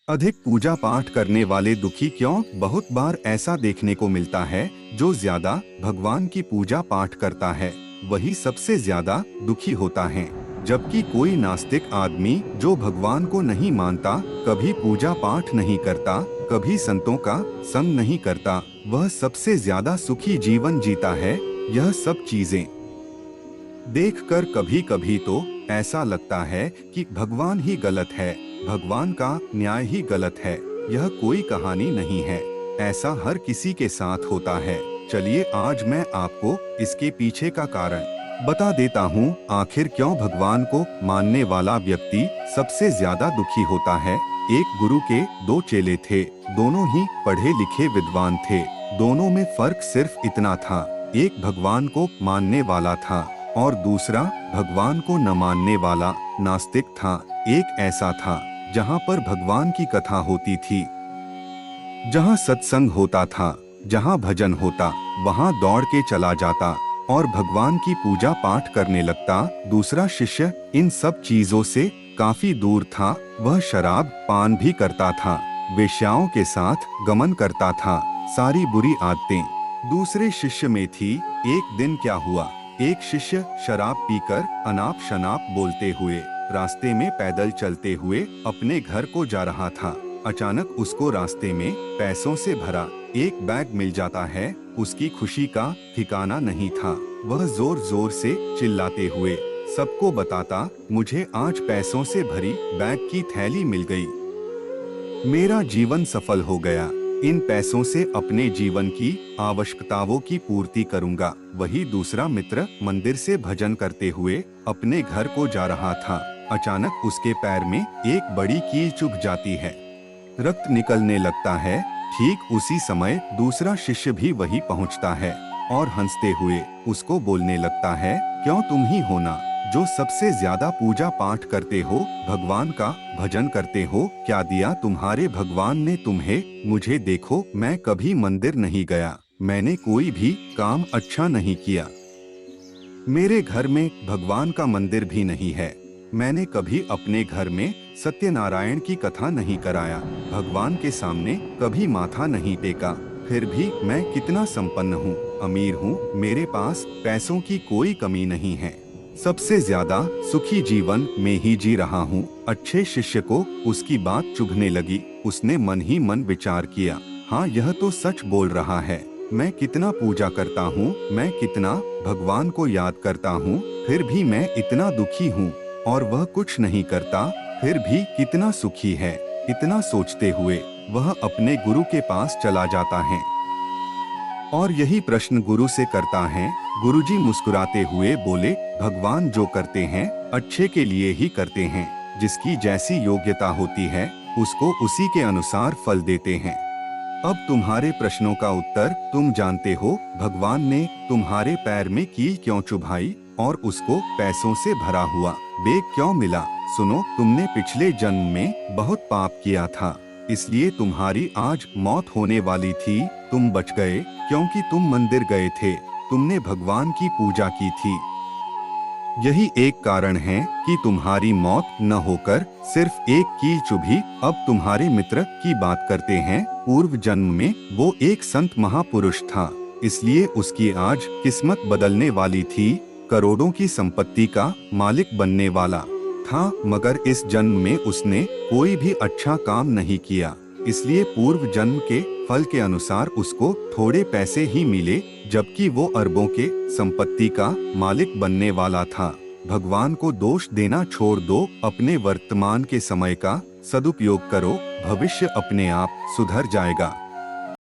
अधिक पूजा पाठ करने वाले दुखी क्यों? बहुत बार ऐसा देखने को मिलता है, जो ज्यादा भगवान की पूजा पाठ करता है वही सबसे ज्यादा दुखी होता है, जबकि कोई नास्तिक आदमी जो भगवान को नहीं मानता, कभी पूजा पाठ नहीं करता, कभी संतों का संग नहीं करता, वह सबसे ज्यादा सुखी जीवन जीता है। यह सब चीजें देखकर कभी कभी तो ऐसा लगता है कि भगवान ही गलत है, भगवान का न्याय ही गलत है। यह कोई कहानी नहीं है, ऐसा हर किसी के साथ होता है। चलिए आज मैं आपको इसके पीछे का कारण बता देता हूँ। आखिर क्यों भगवान को मानने वाला व्यक्ति सबसे ज्यादा दुखी होता है। एक गुरु के दो चेले थे, दोनों ही पढ़े लिखे विद्वान थे। दोनों में फर्क सिर्फ इतना था, एक भगवान को मानने वाला था और दूसरा भगवान को न मानने वाला नास्तिक था। एक ऐसा था जहाँ पर भगवान की कथा होती थी, जहाँ सत्संग होता था, जहाँ भजन होता, वहाँ दौड़ के चला जाता और भगवान की पूजा पाठ करने लगता। दूसरा शिष्य इन सब चीजों से काफी दूर था। वह शराब पान भी करता था, वेश्याओं के साथ गमन करता था, सारी बुरी आदतें दूसरे शिष्य में थी। एक दिन क्या हुआ, एक शिष्य शराब पीकर अनाप शनाप बोलते हुए रास्ते में पैदल चलते हुए अपने घर को जा रहा था। अचानक उसको रास्ते में पैसों से भरा एक बैग मिल जाता है। उसकी खुशी का ठिकाना नहीं था। वह जोर जोर से चिल्लाते हुए सबको बताता, मुझे आज पैसों से भरी बैग की थैली मिल गई, मेरा जीवन सफल हो गया, इन पैसों से अपने जीवन की आवश्यकताओं की पूर्ति करूंगा। वही दूसरा मित्र मंदिर से भजन करते हुए अपने घर को जा रहा था। अचानक उसके पैर में एक बड़ी कील चुभ जाती है, रक्त निकलने लगता है। ठीक उसी समय दूसरा शिष्य भी वहीं पहुंचता है और हंसते हुए उसको बोलने लगता है, क्यों तुम ही हो ना जो सबसे ज्यादा पूजा पाठ करते हो, भगवान का भजन करते हो, क्या दिया तुम्हारे भगवान ने तुम्हें? मुझे देखो, मैं कभी मंदिर नहीं गया, मैंने कोई भी काम अच्छा नहीं किया, मेरे घर में भगवान का मंदिर भी नहीं है, मैंने कभी अपने घर में सत्यनारायण की कथा नहीं कराया, भगवान के सामने कभी माथा नहीं टेका, फिर भी मैं कितना संपन्न हूँ, अमीर हूँ, मेरे पास पैसों की कोई कमी नहीं है, सबसे ज्यादा सुखी जीवन में ही जी रहा हूँ। अच्छे शिष्य को उसकी बात चुभने लगी। उसने मन ही मन विचार किया, हाँ यह तो सच बोल रहा है, मैं कितना पूजा करता हूँ, मैं कितना भगवान को याद करता हूँ, फिर भी मैं इतना दुखी हूँ, और वह कुछ नहीं करता फिर भी कितना सुखी है। इतना सोचते हुए वह अपने गुरु के पास चला जाता है और यही प्रश्न गुरु से करता है। गुरुजी मुस्कुराते हुए बोले, भगवान जो करते हैं अच्छे के लिए ही करते हैं, जिसकी जैसी योग्यता होती है उसको उसी के अनुसार फल देते हैं। अब तुम्हारे प्रश्नों का उत्तर तुम जानते हो। भगवान ने तुम्हारे पैर में कील क्यों चुभाई और उसको पैसों से भरा हुआ बैग क्यों मिला? सुनो, तुमने पिछले जन्म में बहुत पाप किया था, इसलिए तुम्हारी आज मौत होने वाली थी। तुम बच गए क्योंकि तुम मंदिर गए थे, तुमने भगवान की पूजा की थी। यही एक कारण है कि तुम्हारी मौत न होकर सिर्फ एक कील चुभी। अब तुम्हारे मित्र की बात करते हैं। पूर्व जन्म में वो एक संत महापुरुष था, इसलिए उसकी आज किस्मत बदलने वाली थी। करोड़ों की संपत्ति का मालिक बनने वाला था, मगर इस जन्म में उसने कोई भी अच्छा काम नहीं किया, इसलिए पूर्व जन्म के फल के अनुसार उसको थोड़े पैसे ही मिले, जबकि वो अरबों के संपत्ति का मालिक बनने वाला था। भगवान को दोष देना छोड़ दो, अपने वर्तमान के समय का सदुपयोग करो, भविष्य अपने आप सुधर जाएगा।